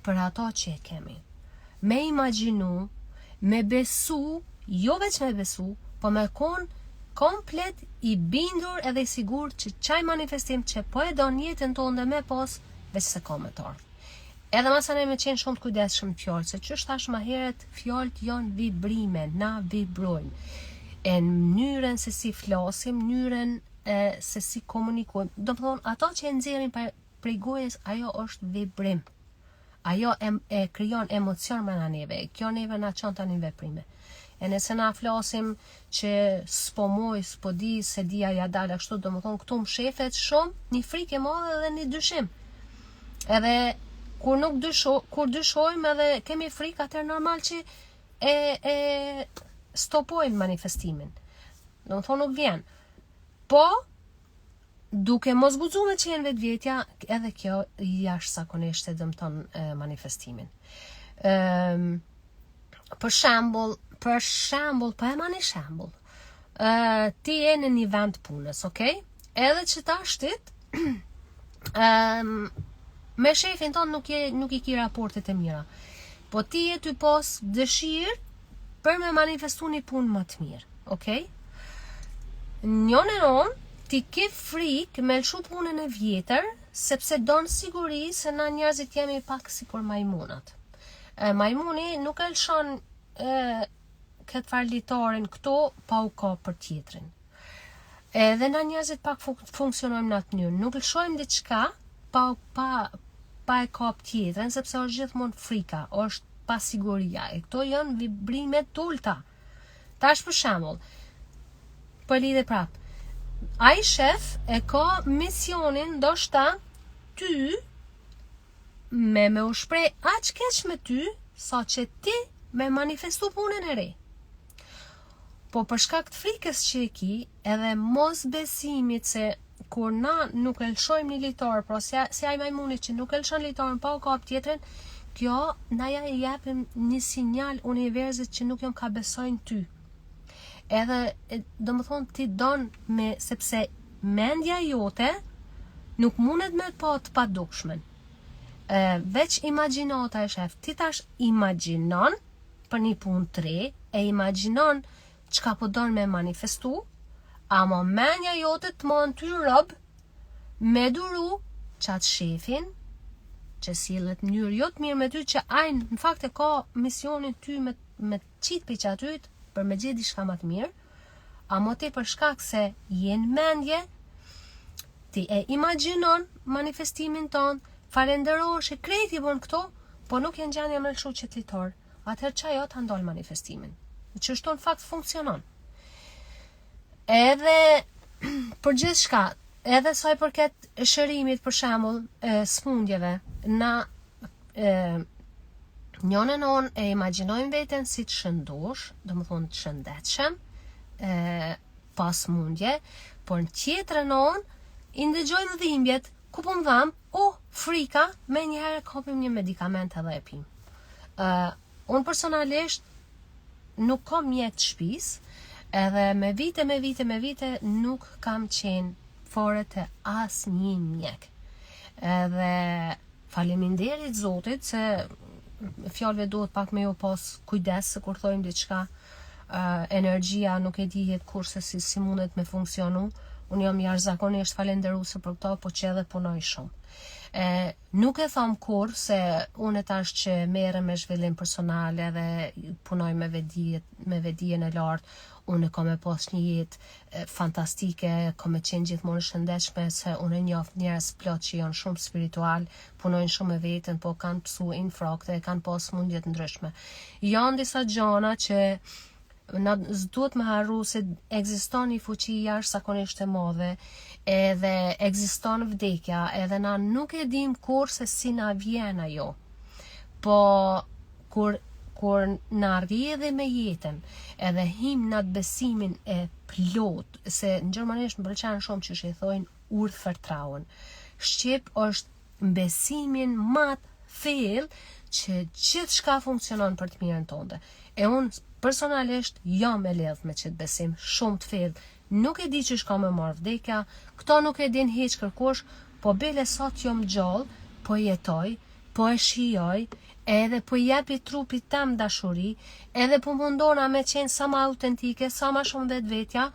për ato që e kemi. Me imagjinu, me besu, jo veç me besu, po me konë komplet i bindur edhe i sigur që qaj manifestim që po e do njetën tonë dhe me pas, veç se ka me të ardhë. Edhe masane me qenë shumë të kujdesshëm fjallë, se që shtash ma heret fjallët janë vibrime, na vibrojnë. E në mënyrën se si flasim, mënyrën se si komunikojmë. Do të thonë, ato që e nxjerrin prej gojës, ajo është vibrim. Ajo e krijon emocion me na neve, kjo neve na çon tani veprime. E nëse na flasim që s'po moj, s'po di, se dia ja dal ashtu, do të thonë, këtu më shefet shumë, një frikë e madhe dhe një dyshim. Edhe kur dyshojmë edhe kemi frikë, atëherë normal që e stopojmë manifestimin. do të thonë nuk vjen. Po, duke mos guxuar me qenë vetvetja, edhe kjo jashtëzakonisht e dëmton manifestimin. Për shembull, po e marrni shembull. Ti je në një vend punës, okay? Edhe që tashtit me shefin ton nuk i ki raportet e mira. Po ti je ty pos dëshirë për me manifestu një punë më të mirë, okay? Njënë ti ke frikë me lëshu punën e vjetër, sepse donë siguri se na njerëzit jemi pak si kur majmunat. Majmuni nuk e lëshon këtë farlitorin këto pa u ka për tjetrin. Edhe na njerëzit pak funksionojmë në atë mënyrë. Nuk lëshojmë diçka pa e kap tjetrin, sepse është gjithmonë frika, është pasiguria. E këto janë vibrime t'ulta. Tash për shembull, për lidhe prapë. Ai shef e ka misionin ndoshta ty me u shpreh aq keq me ty sa që ti me manifestu punën e re. Po për shkak të frikës që e ki, edhe mos besimit se kur na nuk e lëshojmë një litar, pra si ai majmuni që nuk e lëshon litarin pa u kap tjetrin, kjo na ja i japim një sinjal universit që nuk jon ka besojnë ty. Edhe, do më thonë, ti donë sepse mendja jote nuk mundet me pa të padukshmen. Veç imagjinata e shef, ti tash imagjinon për një punë të re, e imagjinon çka po donë me manifestu, ama mendja jote të mon ty rob me duru qatë shefin, që sillet mënyrë jo të mirë me ty, që ajnë në fakt e ka misionin ty me qitë për qatyt, për me gjithë diçka më të mirë, ama ti për shkak se jenë mendje, ti e imagjinon manifestimin ton, falenderosh e krejt i bën këto, po nuk jenë gjendje me lëshu qëtlitor. Atëherë qajo të ndolë manifestimin. Që shto në fakt funksionon. Edhe për gjithë shka, edhe saj përket shërimit për shembull smundjeve, na njënën e imagjinojmë veten si të shëndosh, do më thonë të shëndetshëm, pas mundje, por në tjetrën i ndëgjojmë dhimbjet, ku po më dham, frika, me njëherë kapim një medikament edhe e pim. Unë personalisht nuk kam mjek të shpis, edhe me vite nuk kam qenë fore të as një mjek. Edhe faleminderit Zotit se fjalëve duhet pak me jo pas kujdes se kur thojmë diçka, energjia nuk e dihet kurse si mundet me funksionu. Unë jam jashtëzakonisht falenderuese për këto, po që edhe punoj shumë. Nuk e thom kur se unë tash që merrem me zhvillim personal edhe punoj me vedijen e lartë, unë kam e pas një jetë fantastike, kam e qenë gjithmonë shëndetshme, se unë njoh njerëz plot që janë shumë spiritual, punojnë shumë me veten, po kanë psu infrakte, kanë pas mundje të ndryshme. Janë disa gjëra që na duhet me harru se ekziston një fuqi jashtëzakonisht e madhe, edhe ekziston vdekja, edhe na nuk e dim kur se si na vjen ajo. Po kur na rrjedhe me jetën, edhe him në atë besimin e plot, se në gjermanisht më pëlqen shumë që i thojnë urvertrauen. Shqip është besimin më të thellë që gjithçka funksionon për të mirën tonë. E unë personalisht jam e lidh me qëtë besim shumë të thellë. Nuk e di që shka me marrë vdekja, këto nuk e din hiç kërkush, po bile sot jom gjallë, po jetoj, po e shijoj, edhe po jepi trupit tem dashuri, edhe po mundona me qenë sa ma autentike, sa ma shumë vetvetja,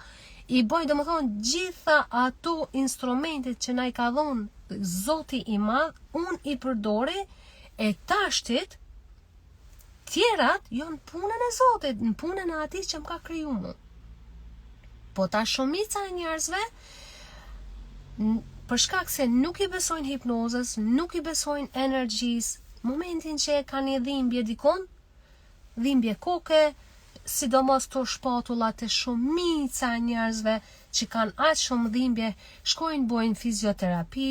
i boj do më thonë gjitha ato instrumentet që na i ka dhonë Zoti i madh, unë i përdori, e tashtit tjerat janë punën e Zotit, në punën e atij që më ka kriju mu. Po ta shumica e njerëzve, për shkak se nuk i besojnë hipnozës, nuk i besojnë energjisë, momentin që e ka një dhimbje dikon, dhimbje koke, sidomos të shpatullat e shumica e njerëzve që kanë aq shumë dhimbje, shkojnë bojnë fizioterapi,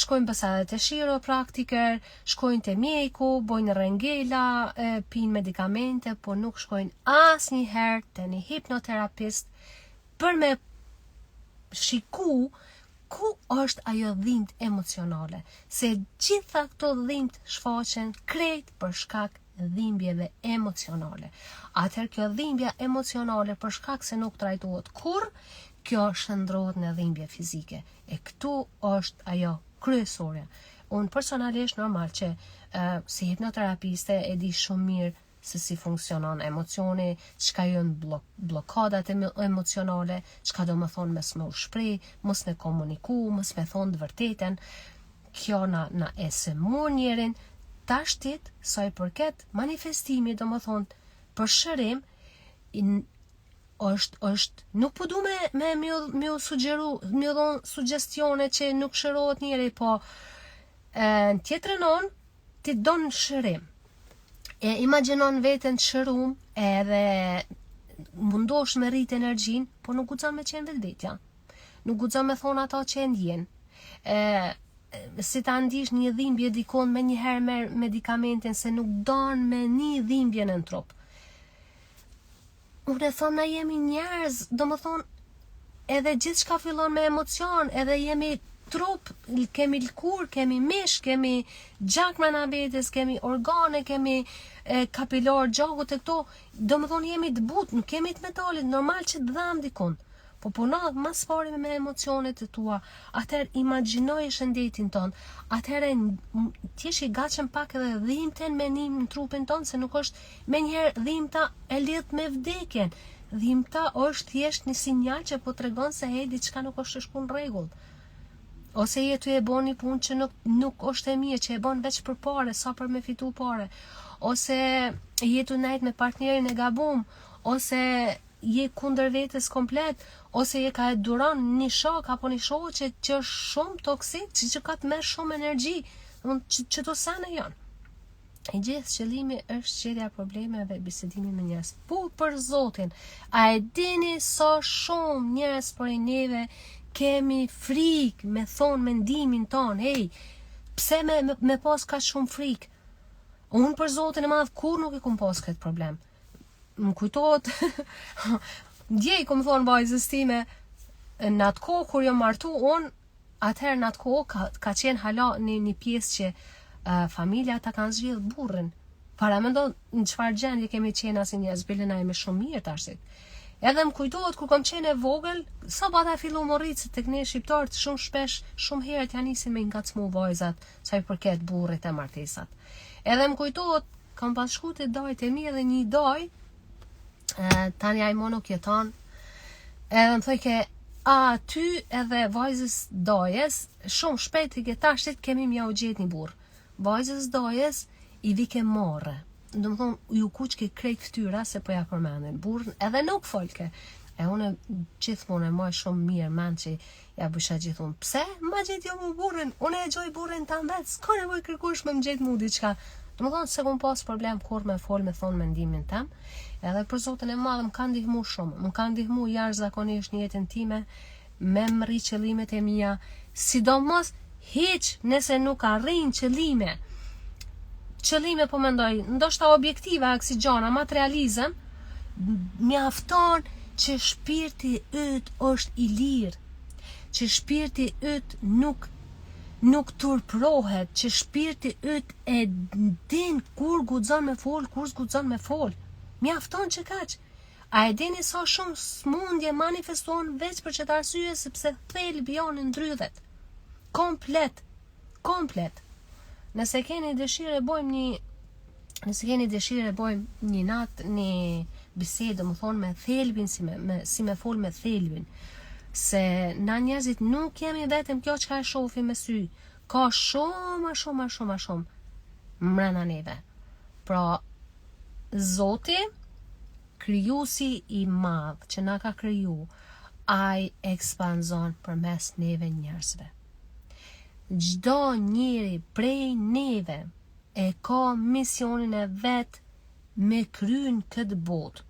shkojnë bësadet e chiropraktike, shkojnë te mjeku, bojnë rengela, pinë medikamente, po nuk shkojnë asnjëherë te një hipnoterapist, për me shiku ku është ajo dhimbje emocionale, se gjitha këto dhimbje shfaqen krejt për shkak dhimbjeve emocionale. Atëherë kjo dhimbja emocionale për shkak se nuk trajtohet kurrë, kjo shndrohet në dhimbje fizike. E këtu është ajo kryesore. Unë personalisht normal që si hipnoterapiste e di shumë mirë se si funksionon emocioni, çka janë blokadat emocionale, çka do më thonë mes me u shpreh, mos me komuniku, mos me thonë të vërtetën. Kjo na e sëmur njerin, tashtit sa i përket manifestimit, do më thonë për shërim, është nuk po du me u sugjeru, me u dhon sugjestione që nuk shërohet njeri, po në tjetrën anë ti don shërim. E imagjinon veten shërum edhe mundosh me rrit energjin, po nuk guxon me qenë vetvetja. Nuk guxon me thonë ato që e ndjen. Si ta ndish një dhimbje dikon me njëherë merr medikamentin se nuk don me një dhimbje në trup. Unë e thonë na jemi njerëz, do më thonë edhe gjithçka fillon me emocion, edhe jemi trup, kemi lkur, kemi mish, kemi gjak mrena vetes, kemi organe, kemi kapilar gjakut e këto, do më thonë jemi të butë, nuk kemi të metalit, normal që të dham dikun. Po punat mas pari me emocionet e tua, atëherë imagjinoj shëndetin ton, atëherë t'jesh i gatshëm pak edhe dhimbten me një në trupin ton, se nuk është me njëherë dhimbta e lidh me vdekjen. Dhimbta është thjesht një sinjal që po tregon se diçka nuk është shku në rregull. Ose jetu e bon një punë që nuk është e mirë, që e bon veç për pare, sa për me fitu pare. Ose jetu nejt me partnerin e gabum, ose je kundër vetes komplet, ose je ka e duron një shok apo një shoqe që është shumë toksik, që ka të merr shumë energji, që to sene janë. E gjithë qëllimi është zgjedhja problemeve, bisedimi me njerëz. Po për Zotin, a e dini sa shumë njerëz për neve kemi frikë me thonë mendimin ton, pse me pas ka shumë frikë? Unë për Zotin e madh kur nuk e kum pas këtë problem. Më kujtohet, djej kom thonë vajzës time, në atë kohë kur jam martu, unë atëherë në atë kohë ka qenë hala një pjesë që familja ta kanë zgjedh burrin. Para mendo në çfarë gjendje kemi qenë asin njerëz, bile na jemi shumë mirë tashit. Edhe më kujtohet kur kam qenë e vogël, sa bata fillu më rritë se tek ne shqiptarët shumë shpesh, shumë herët janë nisin me ngacmu vajzat, sa i përket burrit e martesat. Edhe më kujtohet, kam pas shku te dajt e mi edhe një daj, tani ai mo nuk jeton, edhe më thoj ke, ty edhe vajzës dajes, shumë shpejt i ke tashtit kemi mja u gjetë një burr. Vajzës dajes i vike morre. Do më thonë, ju kuq ke krejt këtyra se po ja përmendin burrën, edhe nuk folke. E unë gjithmonë e maj shumë mirë men që ja bësha gjithmonë. Pse? Ma gjetë jo mu burrën, unë e gjoj burrën të vetë, s'ka nevoj kërkush me më gjetë mu diqka. Do më thonë, se kom pas problem kur me fol me thonë mendimin tem, edhe për Zotin e madhe më kanë ndihmu shumë, më kanë ndihmu jashtëzakonisht në jetën time, me më rri qëllimet e mia, sidomos hiq nëse nuk arrin qëllime po mendoj, ndoshta objektive aksi gjana, materializëm, mjafton që shpirti yt është i lirë, që shpirti yt nuk turprohet, që shpirti yt e din kur guxon me fol, kur s'guxon me fol. Mjafton që kaq. A e dini sa shumë smundje manifestohen veç për çet arsye sepse thelbi jonë ndrydhet. Komplet. Nëse keni dëshirë bojmë një natë, një bisedë, më thonë me thelbin, si me fol me thelbin. Se na njerëzit nuk jemi vetëm kjo që ka e shofi me sy. Ka shumë mrena neve. Pra, Zoti, krijuesi i madh që na ka kriju, ai ekspanzon përmes neve njerëzve. Çdo njeri prej neve e ka misionin e vet me kryen këtë botë.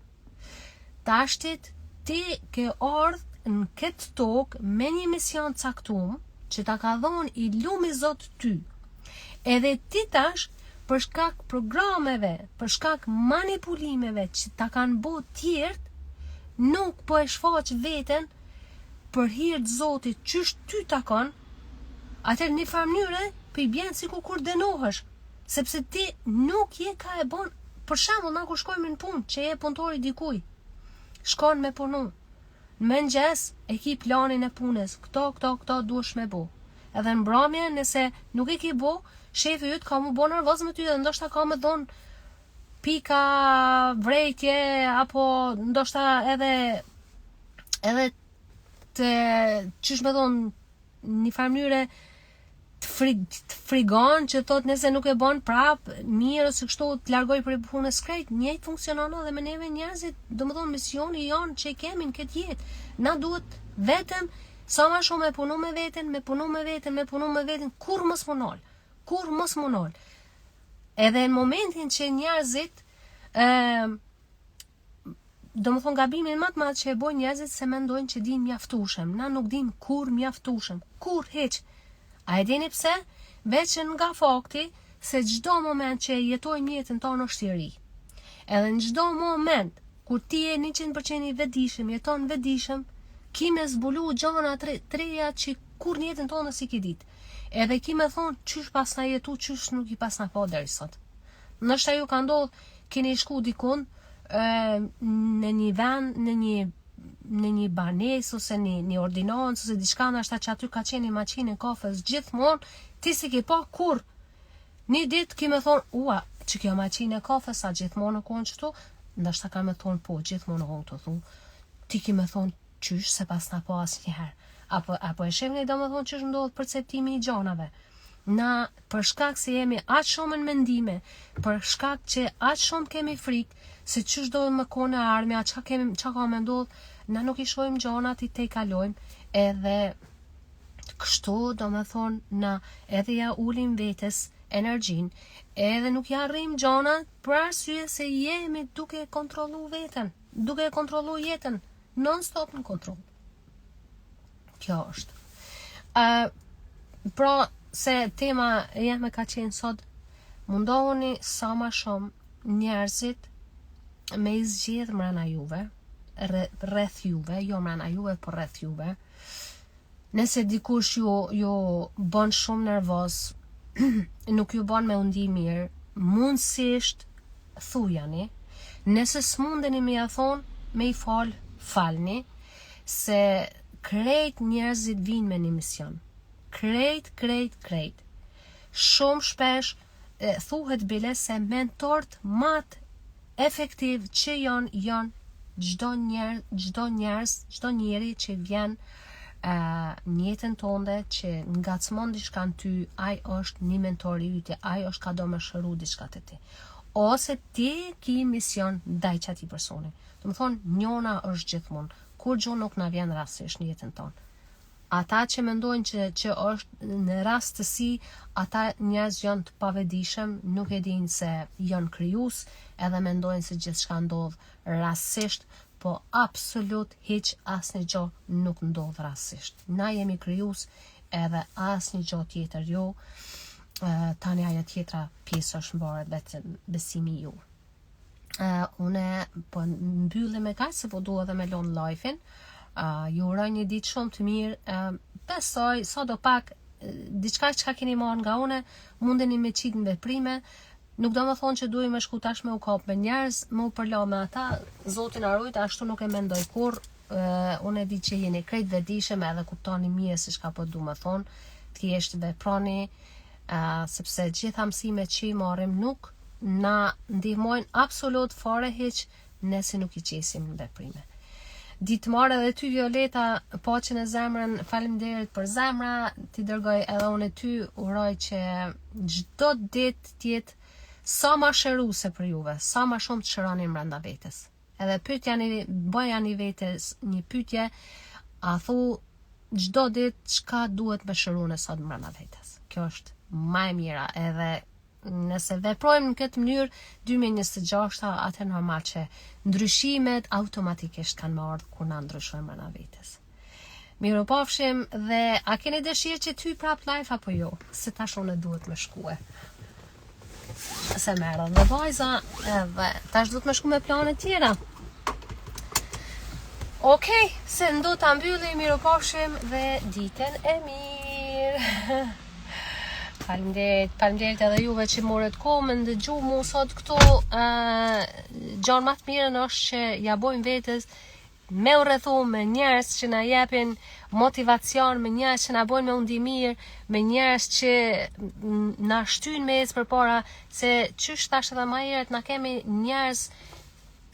Tashtit ti ke ardhur në këtë tokë me një mision caktuar që ta ka dhënë i lumi Zot ty. Edhe ti tash për shkak programeve, për shkak manipulimeve që ta kanë bërë tjerët, nuk po e shfaq veten për hir të Zotit, qysh ty takon, atëherë në një farë mënyre po i bjen sikur kur dënohesh, sepse ti nuk je ka e bon. Për shembull, na kur shkojmë në punë, që je punëtori dikuj, shkon me punu. Në mëngjes e ki planin e punës, këto duhesh me bo. Edhe në mbrëmje, nëse nuk e ki bo, shefi yt ka mu bo nervoz me ty dhe ndoshta ka me dhon pika vrejtje, apo ndoshta edhe të qysh me dhon një farë mënyre të frigon, që thot nëse nuk e bon prap mirë ose kështu të largoj për punës krejt. Njëjtë funksionon edhe me neve njerëzit, domethënë misioni jon që kemi në këtë jetë. Na duhet vetëm sa më shumë me punu me veten, kur mos munol. Edhe në momentin që njerëzit domethënë gabimin më të madh që e bojnë njerëzit se mendojnë që din mjaftueshëm. Na nuk dim kur mjaftueshëm, kur hiç. A e dini pse? Veç nga fakti se çdo moment që jetojmë jetën tonë është i ri. Edhe në çdo moment kur ti je 100% i vetëdijshëm, jeton vetëdijshëm, ki me zbulu gjëra të reja që kur në jetën tonë si ki ditë. Edhe ki me thonë qysh pas na jetu, qysh nuk i pas na po deri sot. Ndoshta ju ka ndodhur keni shku dikun në një vend, në një banesë ose një ordinancë ose diçka, ndoshta që aty ka qenë makinë kafës gjithmonë, ti si ke pa kur. Një ditë ki me thonë, ua, që kjo makinë kafës sa gjithmonë konë qëtu, ndoshta ka me thonë po, gjithmonë konë të thu. Ti ki me thonë qysh se pas na po asnjëherë. Apo e shemni do me thonë qysh ndodh perceptimi i gjanave. Na, për shkak se jemi aq shumë në mendime, për shkak që aq shumë kemi frikë, se qysh do me kone armja, qa ka me ndodh, na nuk i shojmë gjanat, i te i kalojmë, edhe kështu do me thonë na edhe ja ulim vetes energjin, edhe nuk ja rrim gjanat për arsye se jemi duke kontrollu veten, duke kontrollu jetën, non stop në kontrol. Kjo është. Pra, se tema jeme ka qenë sot, mundohuni sa ma shumë njerëzit me i zgjedh mrena juve, rreth juve, jo mrena juve, por rreth juve. Nëse dikush ju bën shumë nervoz, nuk ju bën me undi mirë, mundësisht thujani. Nëse s'mundeni me ja thonë, me i falni, se krejt njerëzit vinë me një mision. Krejt. Shumë shpesh thuhet bile se mentort mat efektiv që janë çdo njeri që vjen në jetën tonde, që ngacmon diçka në ty, ai është një mentor i yt, ai është ka do me shëru diçka të ti. Ose ti ki mision ndaj çatij personi. Do të thonë njona është gjithmonë, kur gjë nuk na vjen rastësisht në jetën tonë. Ata që mendojnë që është në rastësi, ata njerëz janë të pavetëdijshëm, nuk e dinë se janë krijues, edhe mendojnë se gjithçka ndodh rastësisht, po absolut hiç asnjë gjë nuk ndodh rastësisht. Na jemi krijues, edhe asnjë gjë tjetër jo. Tani ajo tjetra pjesë është mbaret vetëm besimi ju. Une po mbyllim me kaq, se po dua edhe me lon live-in. Ju uroj një ditë shumë të mirë. Besoj sado pak diçka që keni marrë nga une, mundeni me qitë në veprime. Nuk do më thonë që duhet me shku tash me u kap me njerëz, me u përla me ata, Zotin arrujt, ashtu nuk e mendoj kur. Une di që jeni krejt vetëdijshëm, edhe kuptoni mirë se çka po du më thonë, thjesht veproni, sepse gjitha mësimet që i marrim nuk na ndihmojnë absolut fare hiç nëse nuk i qesim në veprime. Ditë marrë edhe ty Violeta, paqen e zemrën, faleminderit për zemra, ti dërgoj edhe unë ty, uroj që çdo ditë tjetë sa ma shëruese për juve, sa ma shumë të shëroni brenda vetes. Edhe bëjani vetes një pyetje, a thu çdo ditë çka duhet me shëruar sot brenda vetes. Kjo është më e mira, edhe nëse veprojmë në këtë mënyrë 2026, atë normal që ndryshimet automatikisht kanë ardhur kur na ndryshojmë brenda vetes. Mirupafshim, dhe a keni dëshirë që ty prap live apo jo? Se tash unë duhet me shkue. Se merrem dhe vajza, edhe tash duhet me shku me plane tjera. Okej, se ndo ta mbyllim, mirupafshim dhe ditën e mirë. Faleminderit edhe juve që morët kohë më ndëgju mu sot këtu. Gjanë më të mirën është që ja bojmë vetes me u rrethu me njerëz që na japin motivacion, me njerëz që na bojnë me undi mirë, me njerëz që na shtyn me ecë përpara, se çysh tash edhe më herët na kemi njerëz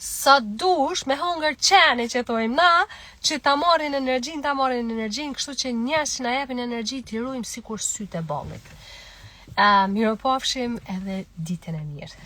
sa dush me hongër qeni që thojmë na, që ta marrin energjin, kështu që njerëz që na japin energji t'i rujmë sikur sytë e ballit. Mirupafshim edhe ditën e mirë.